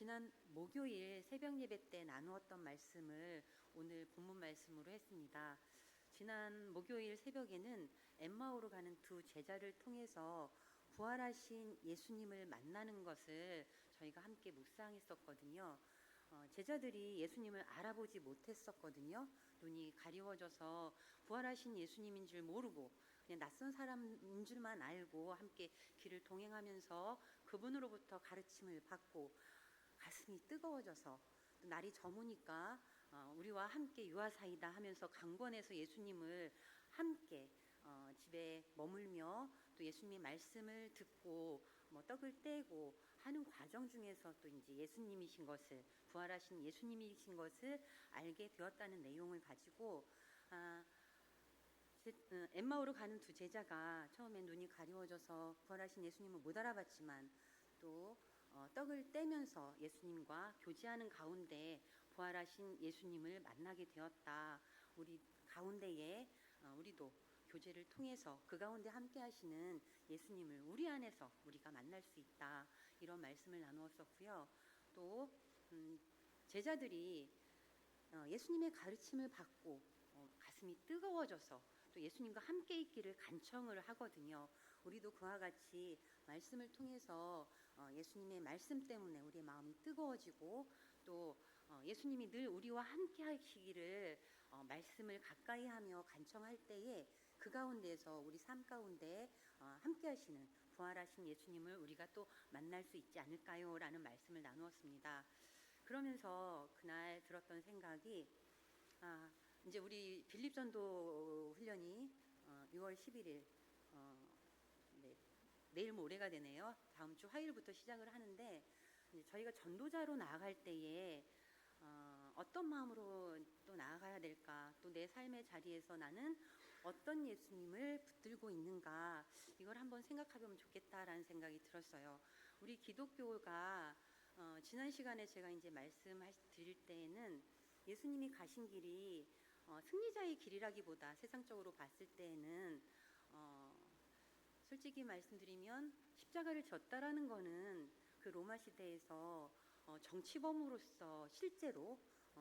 지난 목요일 새벽 예배 때 나누었던 말씀을 오늘 본문 말씀으로 했습니다. 지난 목요일 새벽에는 엠마오로 가는 두 제자를 통해서 부활하신 예수님을 만나는 것을 저희가 함께 묵상했었거든요. 제자들이 예수님을 알아보지 못했었거든요. 눈이 가리워져서 부활하신 예수님인 줄 모르고 그냥 낯선 사람인 줄만 알고 함께 길을 동행하면서 그분으로부터 가르침을 받고 가슴이 뜨거워져서 또 날이 저무니까 우리와 함께 유아사이다 하면서 강권해서 예수님을 함께 집에 머물며 또 예수님의 말씀을 듣고 떡을 떼고 하는 과정 중에서 또 이제 예수님이신 것을, 부활하신 예수님이신 것을 알게 되었다는 내용을 가지고 엠마오로 가는 두 제자가 처음에 눈이 가리워져서 부활하신 예수님을 못 알아봤지만 또 떡을 떼면서 예수님과 교제하는 가운데 부활하신 예수님을 만나게 되었다. 우리 가운데에 우리도 교제를 통해서 그 가운데 함께 하시는 예수님을 우리 안에서 우리가 만날 수 있다. 이런 말씀을 나누었었고요. 또 제자들이 예수님의 가르침을 받고 가슴이 뜨거워져서 또 예수님과 함께 있기를 간청을 하거든요. 우리도 그와 같이 말씀을 통해서 예수님의 말씀 때문에 우리의 마음이 뜨거워지고 또 예수님이 늘 우리와 함께 하시기를 말씀을 가까이 하며 간청할 때에 그 가운데에서 우리 삶 가운데 함께 하시는 부활하신 예수님을 우리가 또 만날 수 있지 않을까요? 라는 말씀을 나누었습니다. 그러면서 그날 들었던 생각이 이제 우리 빌립전도 훈련이 6월 11일 내일 모레가 되네요. 다음 주 화요일부터 시작을 하는데 이제 저희가 전도자로 나아갈 때에 어떤 마음으로 또 나아가야 될까, 또 내 삶의 자리에서 나는 어떤 예수님을 붙들고 있는가, 이걸 한번 생각해보면 좋겠다라는 생각이 들었어요. 우리 기독교가 지난 시간에 제가 이제 드릴 때에는 예수님이 가신 길이 승리자의 길이라기보다 세상적으로 봤을 때에는 솔직히 말씀드리면 십자가를 졌다라는 거는 그 로마 시대에서 정치범으로서 실제로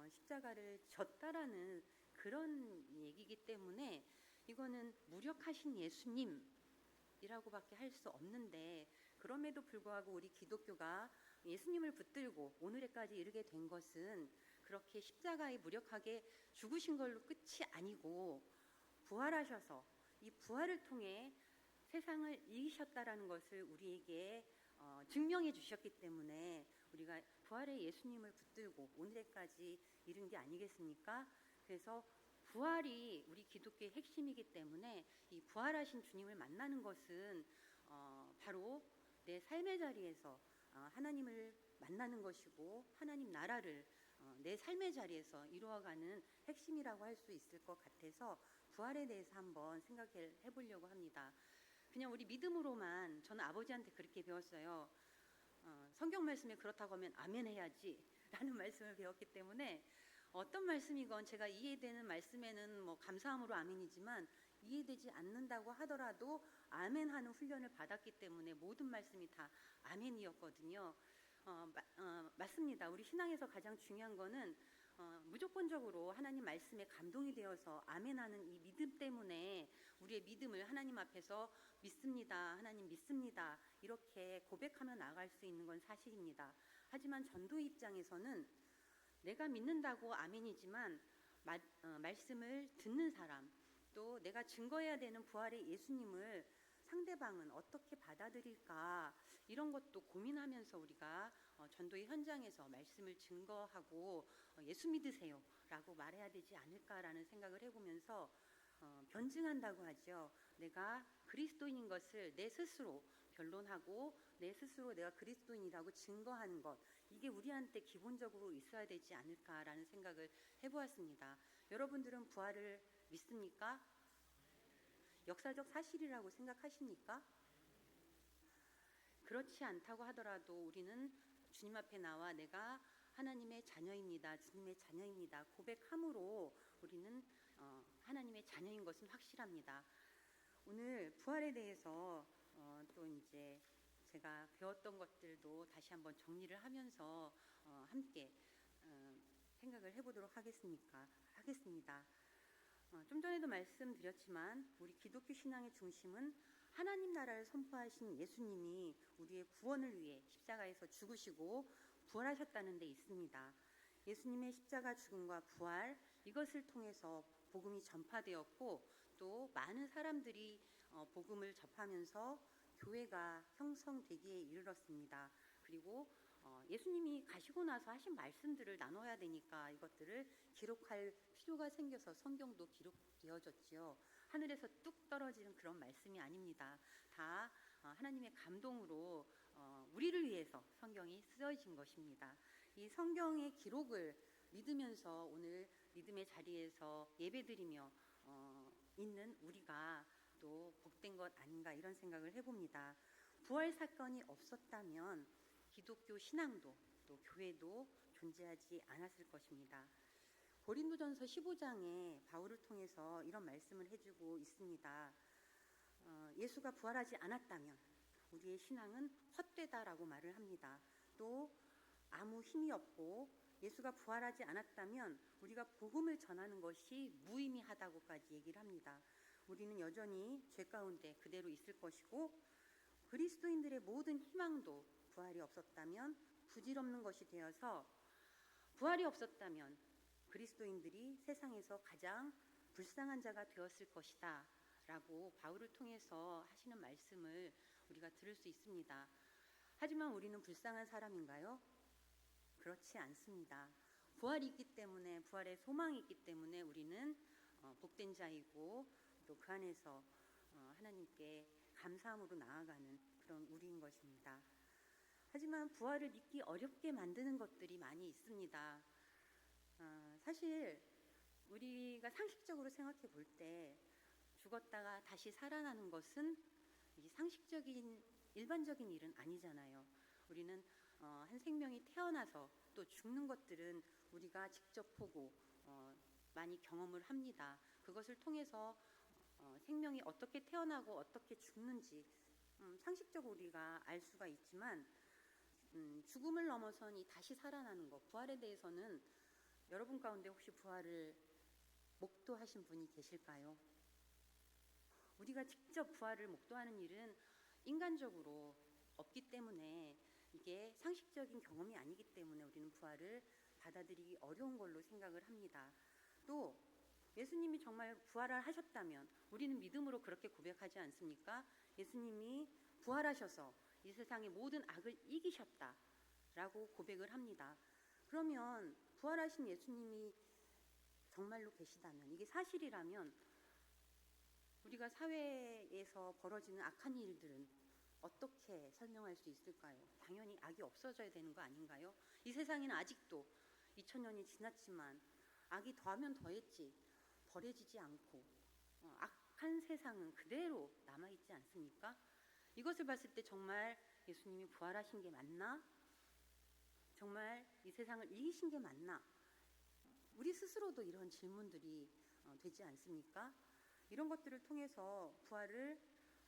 십자가를 졌다라는 그런 얘기이기 때문에 이거는 무력하신 예수님이라고밖에 할 수 없는데, 그럼에도 불구하고 우리 기독교가 예수님을 붙들고 오늘에까지 이르게 된 것은 그렇게 십자가에 무력하게 죽으신 걸로 끝이 아니고 부활하셔서 이 부활을 통해 세상을 이기셨다라는 것을 우리에게 증명해 주셨기 때문에 우리가 부활의 예수님을 붙들고 오늘에까지 이른 게 아니겠습니까? 그래서 부활이 우리 기독교의 핵심이기 때문에 이 부활하신 주님을 만나는 것은 바로 내 삶의 자리에서 하나님을 만나는 것이고 하나님 나라를 내 삶의 자리에서 이루어가는 핵심이라고 할 수 있을 것 같아서 부활에 대해서 한번 생각해 보려고 합니다. 그냥 우리 믿음으로만, 저는 아버지한테 그렇게 배웠어요. 성경 말씀에 그렇다고 하면 아멘 해야지 라는 말씀을 배웠기 때문에 어떤 말씀이건 제가 이해되는 말씀에는 감사함으로 아멘이지만 이해되지 않는다고 하더라도 아멘하는 훈련을 받았기 때문에 모든 말씀이 다 아멘이었거든요. 맞습니다. 우리 신앙에서 가장 중요한 거는 무조건적으로 하나님 말씀에 감동이 되어서 아멘하는 이 믿음 때문에 우리의 믿음을 하나님 앞에서 믿습니다, 하나님 믿습니다, 이렇게 고백하며 나아갈 수 있는 건 사실입니다. 하지만 전도의 입장에서는 내가 믿는다고 아멘이지만 말씀을 듣는 사람, 또 내가 증거해야 되는 부활의 예수님을 상대방은 어떻게 받아들일까, 이런 것도 고민하면서 우리가 전도의 현장에서 말씀을 증거하고 예수 믿으세요 라고 말해야 되지 않을까라는 생각을 해보면서 변증한다고 하죠. 내가 그리스도인인 것을 내 스스로 변론하고 내 스스로 내가 그리스도인이라고 증거하는 것, 이게 우리한테 기본적으로 있어야 되지 않을까라는 생각을 해보았습니다. 여러분들은 부활을 믿습니까? 역사적 사실이라고 생각하십니까? 그렇지 않다고 하더라도 우리는 주님 앞에 나와 내가 하나님의 자녀입니다, 주님의 자녀입니다 고백함으로 우리는 하나님의 자녀인 것은 확실합니다. 오늘 부활에 대해서 또 이제 제가 배웠던 것들도 다시 한번 정리를 하면서 함께 생각을 해보도록 하겠습니다. 좀 전에도 말씀드렸지만 우리 기독교 신앙의 중심은 하나님 나라를 선포하신 예수님이 우리의 구원을 위해 십자가에서 죽으시고 부활하셨다는 데 있습니다. 예수님의 십자가 죽음과 부활, 이것을 통해서 복음이 전파되었고 또 많은 사람들이 복음을 접하면서 교회가 형성되기에 이르렀습니다. 그리고 예수님이 가시고 나서 하신 말씀들을 나눠야 되니까 이것들을 기록할 필요가 생겨서 성경도 기록되어졌지요. 하늘에서 뚝 떨어지는 그런 말씀이 아닙니다. 다 하나님의 감동으로 우리를 위해서 성경이 쓰여진 것입니다. 이 성경의 기록을 믿으면서 오늘 믿음의 자리에서 예배드리며 있는 우리가 또 복된 것 아닌가 이런 생각을 해봅니다. 부활 사건이 없었다면 기독교 신앙도 또 교회도 존재하지 않았을 것입니다. 고린도전서 15장에 바울을 통해서 이런 말씀을 해주고 있습니다. 예수가 부활하지 않았다면 우리의 신앙은 헛되다라고 말을 합니다. 또 아무 힘이 없고 예수가 부활하지 않았다면 우리가 복음을 전하는 것이 무의미하다고까지 얘기를 합니다. 우리는 여전히 죄 가운데 그대로 있을 것이고 그리스도인들의 모든 희망도 부활이 없었다면 부질없는 것이 되어서 부활이 없었다면 그리스도인들이 세상에서 가장 불쌍한 자가 되었을 것이다 라고 바울을 통해서 하시는 말씀을 우리가 들을 수 있습니다. 하지만 우리는 불쌍한 사람인가요? 그렇지 않습니다. 부활이 있기 때문에, 부활의 소망이 있기 때문에 우리는 복된 자이고 또 그 안에서 하나님께 감사함으로 나아가는 그런 우리인 것입니다. 하지만 부활을 믿기 어렵게 만드는 것들이 많이 있습니다. 사실 우리가 상식적으로 생각해 볼 때 죽었다가 다시 살아나는 것은 이 상식적인 일반적인 일은 아니잖아요. 우리는 한 생명이 태어나서 또 죽는 것들은 우리가 직접 보고 많이 경험을 합니다. 그것을 통해서 생명이 어떻게 태어나고 어떻게 죽는지 상식적으로 우리가 알 수가 있지만 죽음을 넘어선 이 다시 살아나는 것, 부활에 대해서는 여러분 가운데 혹시 부활을 목도하신 분이 계실까요? 우리가 직접 부활을 목도하는 일은 인간적으로 없기 때문에 이게 상식적인 경험이 아니기 때문에 우리는 부활을 받아들이기 어려운 걸로 생각을 합니다. 또 예수님이 정말 부활을 하셨다면 우리는 믿음으로 그렇게 고백하지 않습니까? 예수님이 부활하셔서 이 세상의 모든 악을 이기셨다라고 고백을 합니다. 그러면 부활하신 예수님이 정말로 계시다면, 이게 사실이라면 우리가 사회에서 벌어지는 악한 일들은 어떻게 설명할 수 있을까요? 당연히 악이 없어져야 되는 거 아닌가요? 이 세상에는 아직도 2000년이 지났지만 악이 더하면 더했지 버려지지 않고 악한 세상은 그대로 남아있지 않습니까? 이것을 봤을 때 정말 예수님이 부활하신 게 맞나? 정말 이 세상을 이기신 게 맞나? 우리 스스로도 이런 질문들이 되지 않습니까? 이런 것들을 통해서 부활을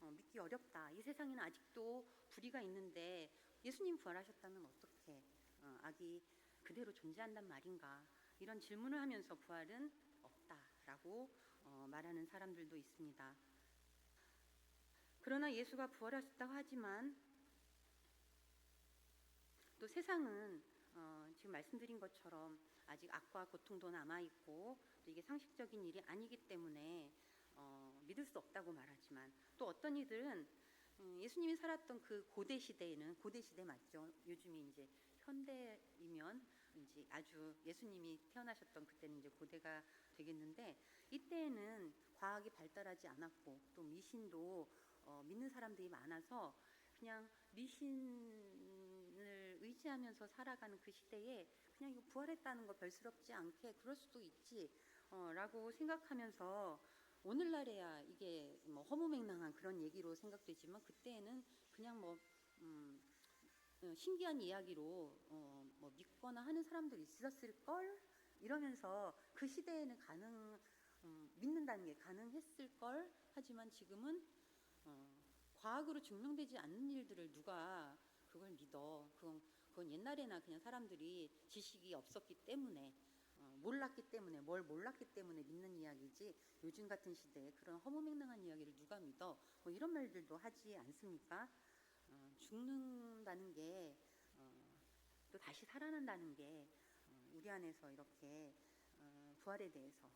믿기 어렵다. 이 세상에는 아직도 불의가 있는데 예수님 부활하셨다면 어떻게 악이 그대로 존재한단 말인가? 이런 질문을 하면서 부활은 없다라고 말하는 사람들도 있습니다. 그러나 예수가 부활하셨다고 하지만 또 세상은 지금 말씀드린 것처럼 아직 악과 고통도 남아있고 또 이게 상식적인 일이 아니기 때문에 믿을 수 없다고 말하지만 또 어떤 이들은 예수님이 살았던 그 고대 시대에는, 고대 시대 맞죠? 요즘이 이제 현대이면 이제 아주 예수님이 태어나셨던 그때는 이제 고대가 되겠는데 이때에는 과학이 발달하지 않았고 또 미신도 믿는 사람들이 많아서 그냥 미신을 의지하면서 살아가는 그 시대에 그냥 이거 부활했다는 거 별스럽지 않게 그럴 수도 있지 라고 생각하면서 오늘날에야 이게 뭐 허무맹랑한 그런 얘기로 생각되지만 그때에는 그냥 뭐 신기한 이야기로 뭐 믿거나 하는 사람들이 있었을 걸 이러면서 그 시대에는 믿는다는 게 가능했을 걸. 하지만 지금은 과학으로 증명되지 않는 일들을 누가 그걸 믿어? 그건 그건 옛날에나 그냥 사람들이 지식이 없었기 때문에 몰랐기 때문에 뭘 몰랐기 때문에 믿는 이야기지 요즘 같은 시대에 그런 허무맹랑한 이야기를 누가 믿어? 뭐 이런 말들도 하지 않습니까? 죽는다는 게 또 다시 살아난다는 게 우리 안에서 이렇게 부활에 대해서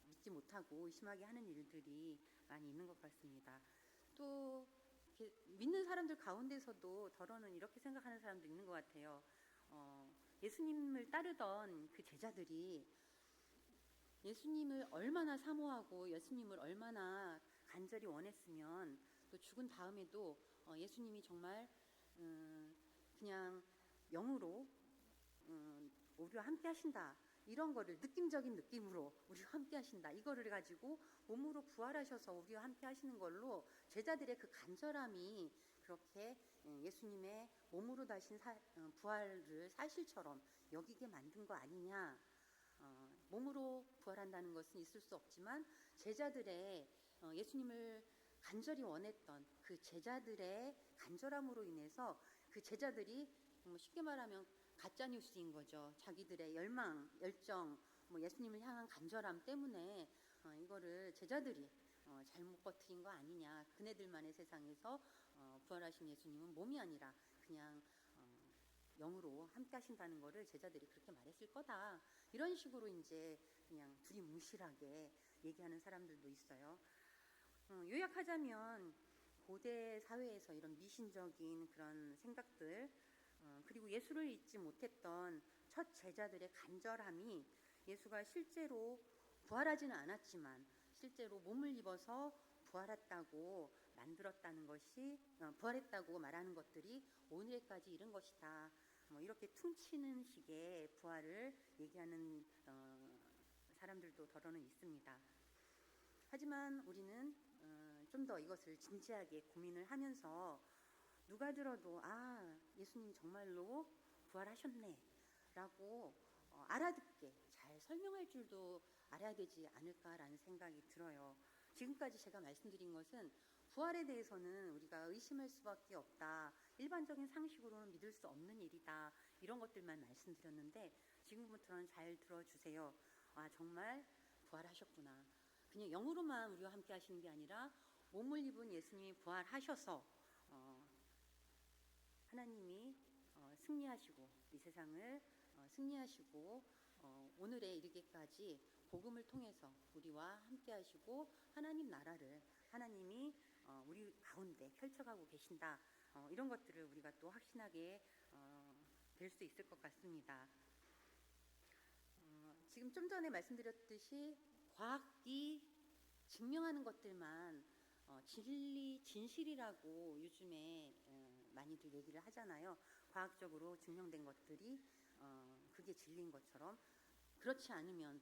믿지 못하고 의심하게 하는 일들이 많이 있는 것 같습니다. 또 믿는 사람들 가운데서도 더러는 이렇게 생각하는 사람도 있는 것 같아요. 예수님을 따르던 그 제자들이 예수님을 얼마나 사모하고 예수님을 얼마나 간절히 원했으면 또 죽은 다음에도 예수님이 정말 그냥 영으로 우리와 함께 하신다 이런 거를 느낌적인 느낌으로 우리와 함께 하신다 이거를 가지고 몸으로 부활하셔서 우리와 함께 하시는 걸로 제자들의 그 간절함이 그렇게 예수님의 몸으로 다신 부활을 사실처럼 여기게 만든 거 아니냐. 몸으로 부활한다는 것은 있을 수 없지만 제자들의 예수님을 간절히 원했던 그 제자들의 간절함으로 인해서 그 제자들이 쉽게 말하면 가짜 뉴스인 거죠. 자기들의 열망, 열정, 예수님을 향한 간절함 때문에 이거를 제자들이 잘못 버틴 거 아니냐. 그네들만의 세상에서 부활하신 예수님은 몸이 아니라 그냥 영으로 함께 하신다는 거를 제자들이 그렇게 말했을 거다. 이런 식으로 이제 그냥 두리뭉실하게 얘기하는 사람들도 있어요. 요약하자면 고대 사회에서 이런 미신적인 그런 생각들 그리고 예수를 잊지 못했던 첫 제자들의 간절함이 예수가 실제로 부활하지는 않았지만 실제로 몸을 입어서 부활했다고 만들었다는 것이 부활했다고 말하는 것들이 오늘까지 이른 것이다. 이렇게 퉁치는 식의 부활을 얘기하는 사람들도 더러는 있습니다. 하지만 우리는 좀 더 이것을 진지하게 고민을 하면서 누가 들어도 예수님 정말로 부활하셨네 라고 알아듣게 잘 설명할 줄도 알아야 되지 않을까라는 생각이 들어요. 지금까지 제가 말씀드린 것은 부활에 대해서는 우리가 의심할 수밖에 없다. 일반적인 상식으로는 믿을 수 없는 일이다. 이런 것들만 말씀드렸는데 지금부터는 잘 들어주세요. 정말 부활하셨구나. 그냥 영으로만 우리와 함께 하시는 게 아니라 몸을 입은 예수님이 부활하셔서 하나님이 승리하시고 이 세상을 승리하시고 오늘에 이르기까지 복음을 통해서 우리와 함께 하시고 하나님 나라를 하나님이 우리 가운데 펼쳐가고 계신다. 이런 것들을 우리가 또 확신하게 될 수 있을 것 같습니다. 지금 좀 전에 말씀드렸듯이 과학이 증명하는 것들만 진리, 진실이라고 요즘에 많이들 얘기를 하잖아요. 과학적으로 증명된 것들이 그게 진리인 것처럼 그렇지 않으면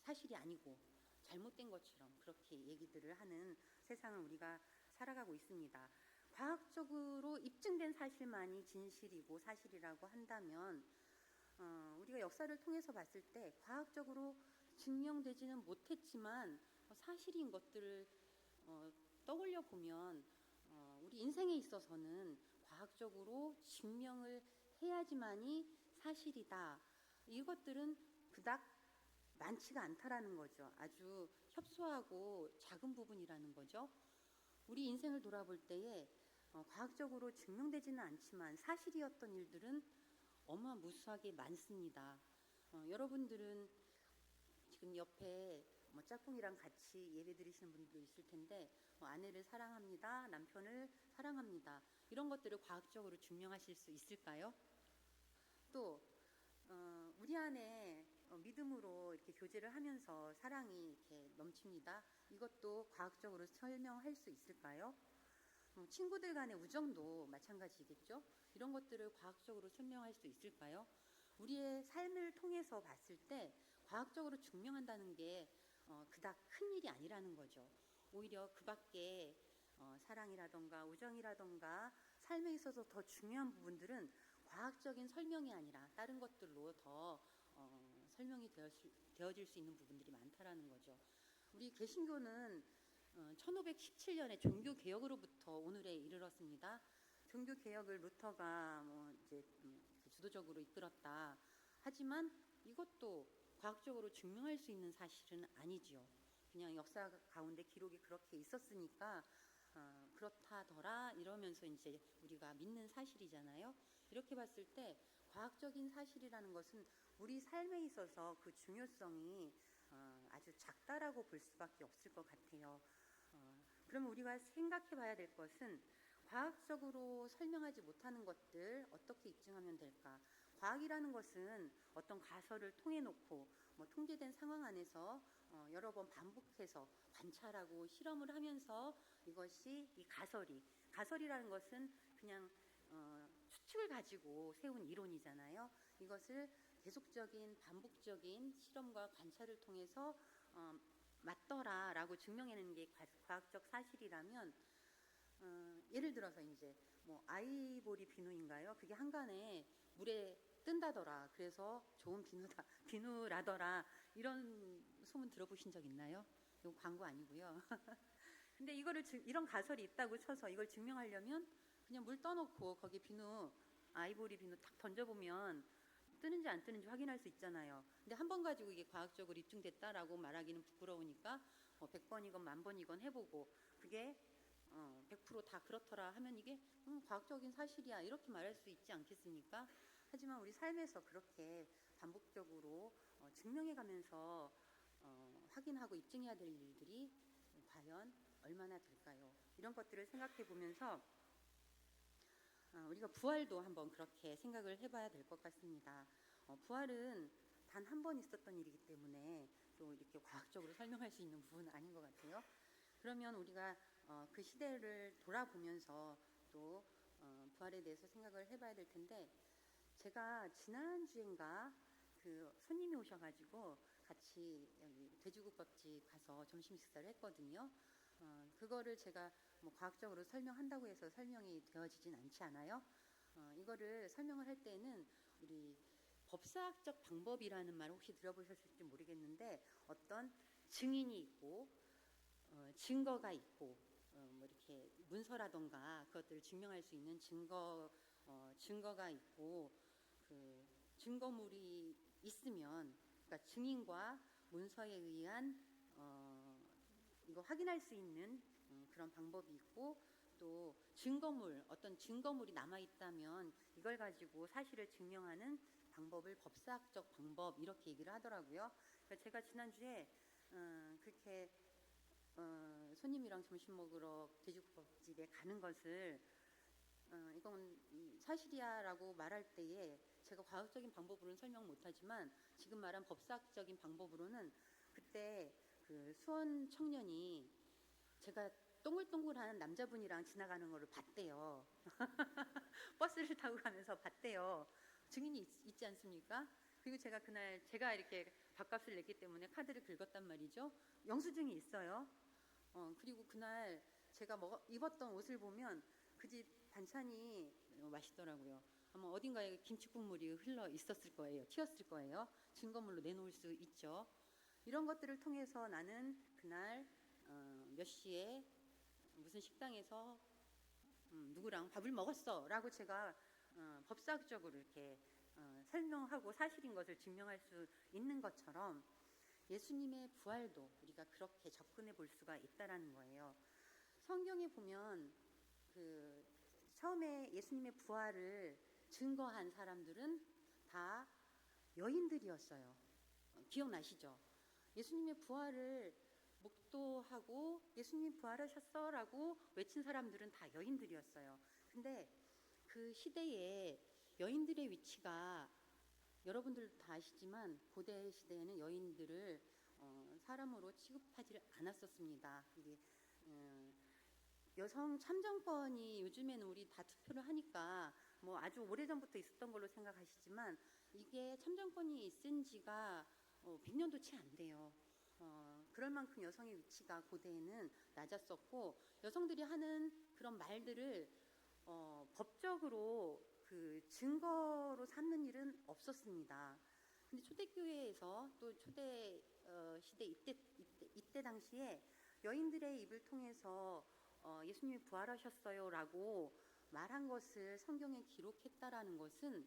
사실이 아니고 잘못된 것처럼 그렇게 얘기들을 하는 세상을 우리가 살아가고 있습니다. 과학적으로 입증된 사실만이 진실이고 사실이라고 한다면 우리가 역사를 통해서 봤을 때 과학적으로 증명되지는 못했지만 사실인 것들을 떠올려 보면 우리 인생에 있어서는 과학적으로 증명을 해야지만이 사실이다. 이것들은 그닥 많지가 않다라는 거죠. 아주 협소하고 작은 부분이라는 거죠. 우리 인생을 돌아볼 때에 과학적으로 증명되지는 않지만 사실이었던 일들은 어마무시하게 많습니다. 여러분들은 지금 옆에 짝꿍이랑 같이 예배 드리시는 분들도 있을 텐데 아내를 사랑합니다. 남편을 사랑합니다. 이런 것들을 과학적으로 증명하실 수 있을까요? 또 우리 안에 믿음으로 이렇게 교제를 하면서 사랑이 이렇게 넘칩니다. 이것도 과학적으로 설명할 수 있을까요? 친구들 간의 우정도 마찬가지겠죠. 이런 것들을 과학적으로 설명할 수 있을까요? 우리의 삶을 통해서 봤을 때 과학적으로 증명한다는 게 그닥 큰 일이 아니라는 거죠. 오히려 그 밖에 사랑이라던가 우정이라던가 삶에 있어서 더 중요한 부분들은 과학적인 설명이 아니라 다른 것들로 더 설명이 되어질 수 있는 부분들이 많다라는 거죠. 우리 개신교는 1517년에 종교개혁으로부터 오늘에 이르렀습니다. 종교 개혁을 루터가 뭐 이제 주도적으로 이끌었다. 하지만 이것도 과학적으로 증명할 수 있는 사실은 아니지요. 그냥 역사 가운데 기록이 그렇게 있었으니까 그렇다더라 이러면서 이제 우리가 믿는 사실이잖아요. 이렇게 봤을 때 과학적인 사실이라는 것은 우리 삶에 있어서 그 중요성이 아주 작다라고 볼 수밖에 없을 것 같아요. 그러면 우리가 생각해 봐야 될 것은 과학적으로 설명하지 못하는 것들 어떻게 입증하면 될까? 과학이라는 것은 어떤 가설을 통해 놓고 뭐 통제된 상황 안에서 여러 번 반복해서 관찰하고 실험을 하면서 이것이 이 가설이라는 것은 그냥 추측을 가지고 세운 이론이잖아요. 이것을 계속적인 반복적인 실험과 관찰을 통해서 맞더라라고 증명해내는 게 과학적 사실이라면 예를 들어서 이제 뭐 아이보리 비누인가요? 그게 한간에 물에 뜬다더라. 그래서 좋은 비누라더라. 이런 소문 들어보신 적 있나요? 이거 광고 아니고요. 근데 이런 가설이 있다고 쳐서 이걸 증명하려면 그냥 물 떠놓고 거기 아이보리 비누 탁 던져보면 뜨는지 안 뜨는지 확인할 수 있잖아요. 근데 한 번 가지고 이게 과학적으로 입증됐다라고 말하기는 부끄러우니까 100번이건 1000번이건 해보고 그게 100%다 그렇더라 하면 이게 과학적인 사실이야 이렇게 말할 수 있지 않겠습니까? 하지만 우리 삶에서 그렇게 반복적으로 증명해가면서 확인하고 입증해야 될 일들이 과연 얼마나 될까요? 이런 것들을 생각해 보면서 우리가 부활도 한번 그렇게 생각을 해봐야 될 것 같습니다. 부활은 단 한 번 있었던 일이기 때문에 또 이렇게 과학적으로 설명할 수 있는 부분은 아닌 것 같아요. 그러면 우리가 그 시대를 돌아보면서 또 부활에 대해서 생각을 해봐야 될 텐데 제가 지난주인가 그 손님이 오셔가지고 같이 여기 돼지국밥집 가서 점심 식사를 했거든요. 그거를 제가 뭐 과학적으로 설명한다고 해서 설명이 되어지진 않지 않아요. 이거를 설명을 할 때는 우리 법사학적 방법이라는 말 혹시 들어보셨을지 모르겠는데 어떤 증인이 있고 증거가 있고 뭐 이렇게 문서라던가 그것들을 증명할 수 있는 증거가 있고 그 증거물이 있으면 그러니까 증인과 문서에 의한 이거 확인할 수 있는 그런 방법이 있고 또 어떤 증거물이 남아있다면 이걸 가지고 사실을 증명하는 방법을 법사학적 방법 이렇게 얘기를 하더라고요. 그러니까 제가 지난주에 그렇게 손님이랑 점심 먹으러 돼지국밥집에 가는 것을 이건 사실이야 라고 말할 때에 제가 과학적인 방법으로는 설명 못하지만 지금 말한 법사학적인 방법으로는 그때 그 수원 청년이 제가 동글동글한 남자분이랑 지나가는 거를 봤대요. 버스를 타고 가면서 봤대요. 증인이 있지 않습니까? 그리고 제가 그날 제가 이렇게 밥값을 냈기 때문에 카드를 긁었단 말이죠. 영수증이 있어요. 그리고 그날 제가 입었던 옷을 보면 그 집 반찬이 맛있더라고요. 아마 어딘가에 김치 국물이 흘러 있었을 거예요. 튀었을 거예요. 증거물로 내놓을 수 있죠. 이런 것들을 통해서 나는 그날 몇 시에 무슨 식당에서 누구랑 밥을 먹었어 라고 제가 법사학적으로 이렇게 설명하고 사실인 것을 증명할 수 있는 것처럼 예수님의 부활도 우리가 그렇게 접근해 볼 수가 있다라는 거예요. 성경에 보면 그 처음에 예수님의 부활을 증거한 사람들은 다 여인들이었어요. 기억나시죠? 예수님의 부활을 목도하고 예수님 부활하셨어 라고 외친 사람들은 다 여인들이었어요. 근데 그 시대에 여인들의 위치가 여러분들도 다 아시지만 고대 시대에는 여인들을 사람으로 취급하지 않았었습니다. 이게 여성 참정권이 요즘에는 우리 다 투표를 하니까 뭐 아주 오래전부터 있었던 걸로 생각하시지만 이게 참정권이 있은 지가 100년도 채 안 돼요. 그럴 만큼 여성의 위치가 고대에는 낮았었고 여성들이 하는 그런 말들을 법적으로 그 증거로 삼는 일은 없었습니다. 근데 초대교회에서 또 초대 시대 이때 당시에 여인들의 입을 통해서 예수님이 부활하셨어요라고 말한 것을 성경에 기록했다라는 것은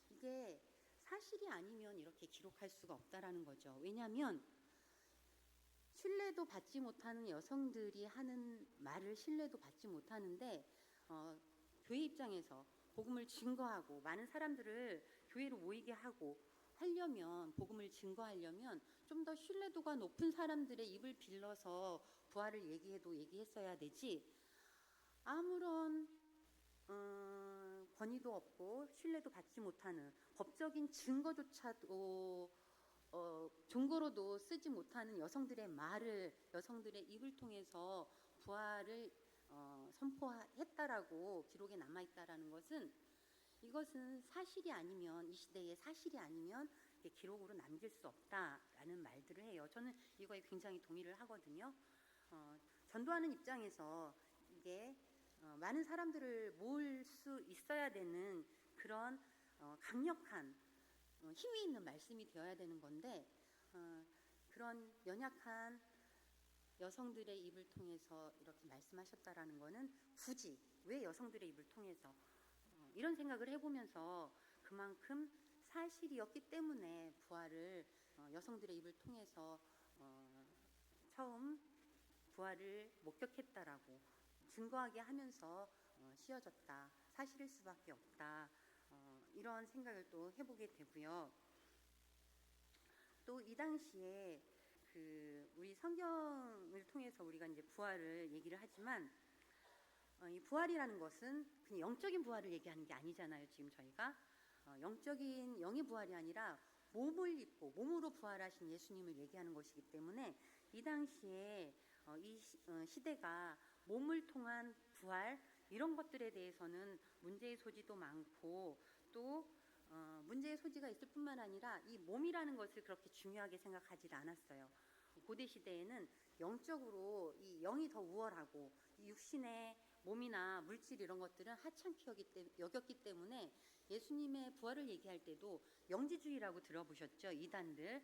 이게 사실이 아니면 이렇게 기록할 수가 없다라는 거죠. 왜냐하면 신뢰도 받지 못하는 여성들이 하는 말을 신뢰도 받지 못하는데 교회 입장에서 복음을 증거하고 많은 사람들을 교회로 모이게 하려면 복음을 증거하려면 좀 더 신뢰도가 높은 사람들의 입을 빌려서 부활을 얘기했어야 되지, 아무런 권위도 없고 신뢰도 받지 못하는 법적인 증거조차도 종거로도 쓰지 못하는 여성들의 말을, 여성들의 입을 통해서 부활을 선포했다라고 기록에 남아있다라는 것은, 이것은 사실이 아니면, 이 시대의 사실이 아니면 기록으로 남길 수 없다라는 말들을 해요. 저는 이거에 굉장히 동의를 하거든요. 전도하는 입장에서 이게 많은 사람들을 모을 수 있어야 되는 그런 강력한 힘이 있는 말씀이 되어야 되는 건데, 그런 연약한 여성들의 입을 통해서 이렇게 말씀하셨다라는 거는 굳이 왜 여성들의 입을 통해서, 이런 생각을 해보면서 그만큼 사실이었기 때문에 부활을 여성들의 입을 통해서 처음 부활을 목격했다라고 증거하게 하면서 씌워졌다, 사실일 수밖에 없다, 이런 생각을 또 해보게 되고요. 또 이 당시에 우리 성경을 통해서 우리가 이제 부활을 얘기를 하지만, 이 부활이라는 것은 그냥 영적인 부활을 얘기하는 게 아니잖아요. 지금 저희가 영적인 영의 부활이 아니라 몸을 입고 몸으로 부활하신 예수님을 얘기하는 것이기 때문에, 이 당시에 시대가 몸을 통한 부활, 이런 것들에 대해서는 문제의 소지도 많고, 또 문제의 소지가 있을 뿐만 아니라 이 몸이라는 것을 그렇게 중요하게 생각하지 않았어요. 고대 시대에는 영적으로 이 영이 더 우월하고, 이 육신의 몸이나 물질 이런 것들은 하찮게 여겼기 때문에 예수님의 부활을 얘기할 때도 영지주의라고 들어보셨죠? 이단들.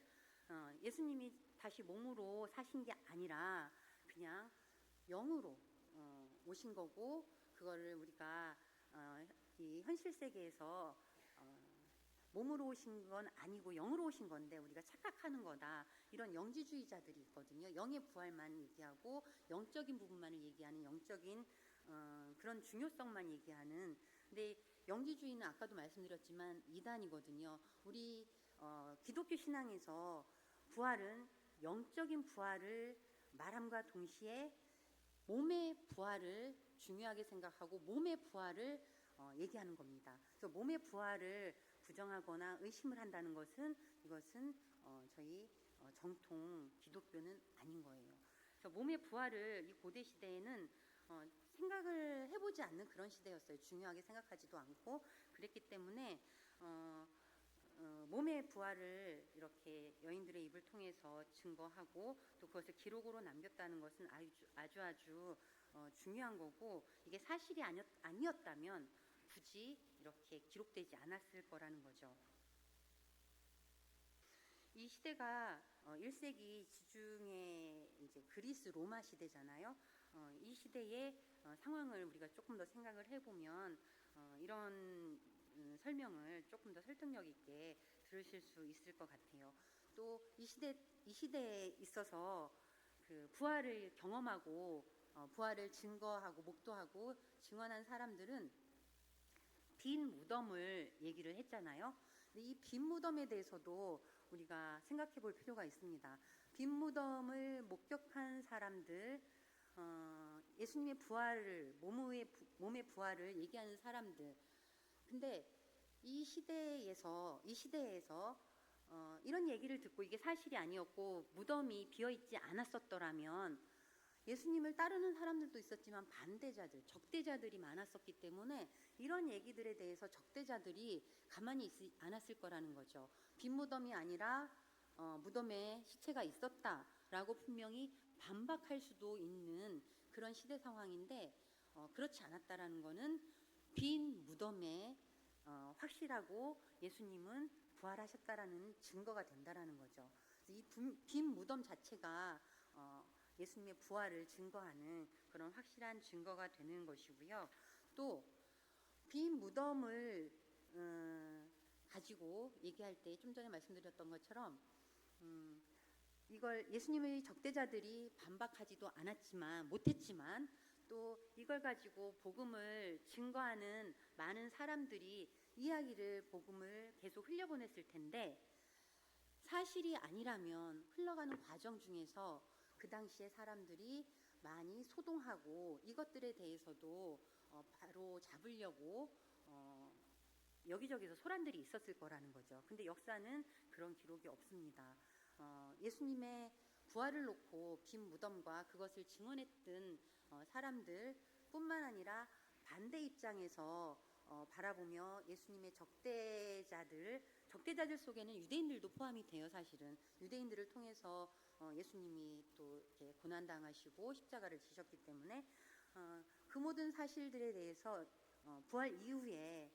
예수님이 다시 몸으로 사신 게 아니라 그냥 영으로 오신 거고, 그거를 우리가 이 현실 세계에서 몸으로 오신 건 아니고 영으로 오신 건데 우리가 착각하는 거다, 이런 영지주의자들이 있거든요. 영의 부활만 얘기하고 영적인 부분만을 얘기하는, 영적인 그런 중요성만 얘기하는. 근데 영지주의는 아까도 말씀드렸지만 이단이거든요. 우리 기독교 신앙에서 부활은 영적인 부활을 말함과 동시에 몸의 부활을 중요하게 생각하고 몸의 부활을 얘기하는 겁니다. 그래서 몸의 부활을 부정하거나 의심을 한다는 것은, 이것은 저희 정통 기독교는 아닌 거예요. 그래서 몸의 부활을 이 고대 시대에는 생각을 해보지 않는 그런 시대였어요. 중요하게 생각하지도 않고 그랬기 때문에 몸의 부활을 이렇게 여인들의 입을 통해서 증거하고 또 그것을 기록으로 남겼다는 것은 아주 중요한 거고, 이게 사실이 아니었다면 굳이 이렇게 기록되지 않았을 거라는 거죠. 이 시대가 1세기 지중해 이제 그리스 로마 시대잖아요. 이 시대의 상황을 우리가 조금 더 생각을 해보면 이런 설명을 조금 더 설득력 있게 들으실 수 있을 것 같아요. 또 이 시대에 있어서 그 부활을 경험하고 부활을 증거하고 목도하고 증언한 사람들은 빈 무덤을 얘기를 했잖아요. 근데 이 빈 무덤에 대해서도 우리가 생각해 볼 필요가 있습니다. 빈 무덤을 목격한 사람들, 예수님의 부활을, 몸의 부활을 얘기하는 사람들. 근데 이 시대에서 이런 얘기를 듣고 이게 사실이 아니었고 무덤이 비어있지 않았었더라면, 예수님을 따르는 사람들도 있었지만 반대자들, 적대자들이 많았었기 때문에 이런 얘기들에 대해서 적대자들이 가만히 있지 않았을 거라는 거죠. 빈 무덤이 아니라 무덤에 시체가 있었다라고 분명히 반박할 수도 있는 그런 시대 상황인데, 그렇지 않았다라는 거는 빈 무덤에 확실하고 예수님은 부활하셨다라는 증거가 된다라는 거죠. 이 빈 무덤 자체가 예수님의 부활을 증거하는 그런 확실한 증거가 되는 것이고요. 또 빈 무덤을 가지고 얘기할 때 좀 전에 말씀드렸던 것처럼 이걸 예수님의 적대자들이 반박하지도 않았지만 못했지만 또 이걸 가지고 복음을 증거하는 많은 사람들이 복음을 계속 흘려보냈을 텐데, 사실이 아니라면 흘러가는 과정 중에서 그 당시에 사람들이 많이 소동하고 이것들에 대해서도 바로 잡으려고 여기저기서 소란들이 있었을 거라는 거죠. 근데 역사는 그런 기록이 없습니다. 예수님의 부활을 놓고 빈 무덤과 그것을 증언했던 사람들 뿐만 아니라 반대 입장에서 바라보며 예수님의 적대자들 속에는 유대인들도 포함이 돼요. 사실은 유대인들을 통해서 예수님이 또 이렇게 고난당하시고 십자가를 지셨기 때문에 그 모든 사실들에 대해서 부활 이후에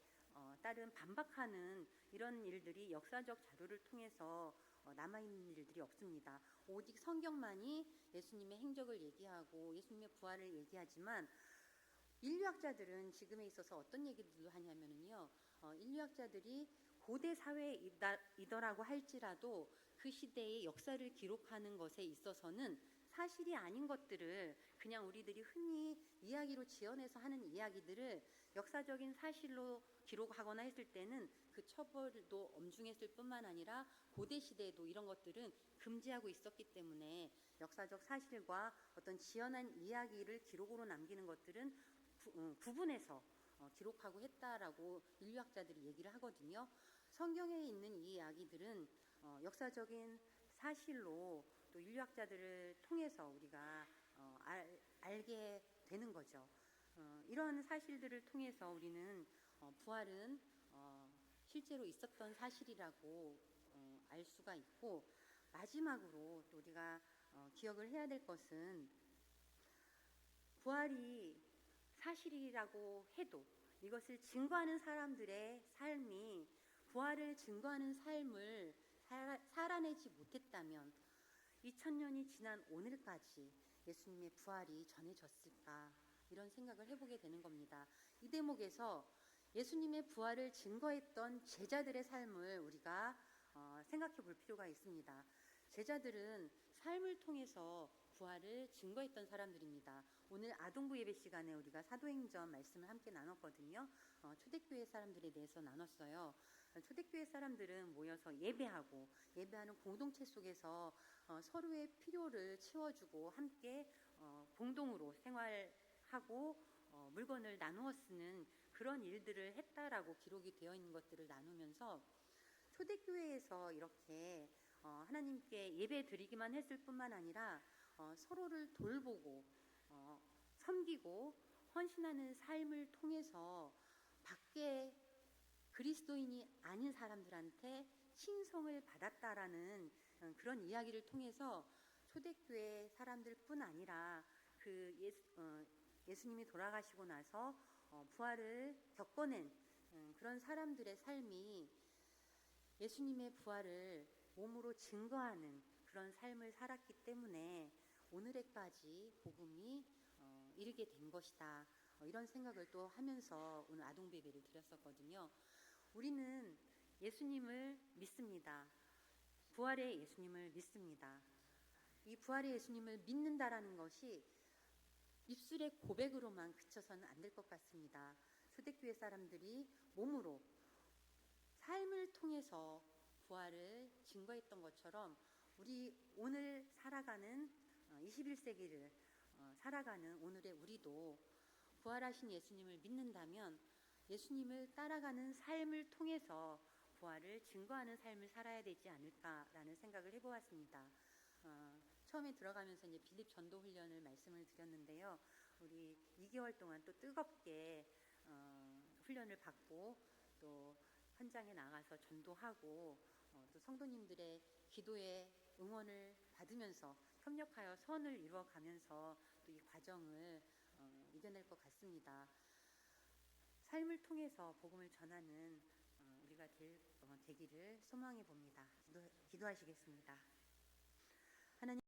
따른 반박하는 이런 일들이 역사적 자료를 통해서 남아있는 일들이 없습니다. 오직 성경만이 예수님의 행적을 얘기하고 예수님의 부활을 얘기하지만, 인류학자들은 지금에 있어서 어떤 얘기들을 하냐면요, 인류학자들이 고대 사회이더라고 할지라도 그 시대의 역사를 기록하는 것에 있어서는 사실이 아닌 것들을 그냥 우리들이 흔히 이야기로 지어내서 하는 이야기들을 역사적인 사실로 기록하거나 했을 때는 그 처벌도 엄중했을 뿐만 아니라 고대 시대에도 이런 것들은 금지하고 있었기 때문에 역사적 사실과 어떤 지어낸 이야기를 기록으로 남기는 것들은 구분해서 기록하고 했다라고 인류학자들이 얘기를 하거든요. 성경에 있는 이 이야기들은 역사적인 사실로 또 인류학자들을 통해서 우리가 알게 되는 거죠. 이런 사실들을 통해서 우리는 부활은 실제로 있었던 사실이라고 알 수가 있고, 마지막으로 또 우리가 기억을 해야 될 것은, 부활이 사실이라고 해도 이것을 증거하는 사람들의 삶이 부활을 증거하는 삶을 살아내지 못했다면 2000년이 지난 오늘까지 예수님의 부활이 전해졌을까, 이런 생각을 해보게 되는 겁니다. 이 대목에서 예수님의 부활을 증거했던 제자들의 삶을 우리가 생각해 볼 필요가 있습니다. 제자들은 삶을 통해서 부활을 증거했던 사람들입니다. 오늘 아동부 예배 시간에 우리가 사도행전 말씀을 함께 나눴거든요. 초대교회 사람들에 대해서 나눴어요. 초대교회 사람들은 모여서 예배하는 공동체 속에서 서로의 필요를 채워주고 함께 공동으로 생활하고 물건을 나누어 쓰는 그런 일들을 했다라고 기록이 되어 있는 것들을 나누면서, 초대교회에서 이렇게 하나님께 예배 드리기만 했을 뿐만 아니라 서로를 돌보고 섬기고 헌신하는 삶을 통해서 밖에 그리스도인이 아닌 사람들한테 칭송을 받았다라는 그런 이야기를 통해서 초대교회 사람들뿐 아니라 예수님이 돌아가시고 나서 부활을 겪어낸 그런 사람들의 삶이 예수님의 부활을 몸으로 증거하는 그런 삶을 살았기 때문에 오늘에까지 복음이 이르게 된 것이다, 이런 생각을 또 하면서 오늘 아동부 예배를 드렸었거든요. 우리는 예수님을 믿습니다. 부활의 예수님을 믿습니다. 이 부활의 예수님을 믿는다라는 것이 입술의 고백으로만 그쳐서는 안 될 것 같습니다. 초대교회 사람들이 몸으로 삶을 통해서 부활을 증거했던 것처럼 우리 오늘 살아가는 21세기를 살아가는 오늘의 우리도 부활하신 예수님을 믿는다면 예수님을 따라가는 삶을 통해서 부활을 증거하는 삶을 살아야 되지 않을까라는 생각을 해보았습니다. 처음에 들어가면서 이제 빌립 전도 훈련을 말씀을 드렸는데요. 우리 2개월 동안 또 뜨겁게 훈련을 받고 또 현장에 나가서 전도하고 또 성도님들의 기도에 응원을 받으면서 협력하여 선을 이루어가면서 또 이 과정을 이겨낼 것 같습니다. 삶을 통해서 복음을 전하는 우리가 되기를 소망해 봅니다. 기도하시겠습니다. 하나님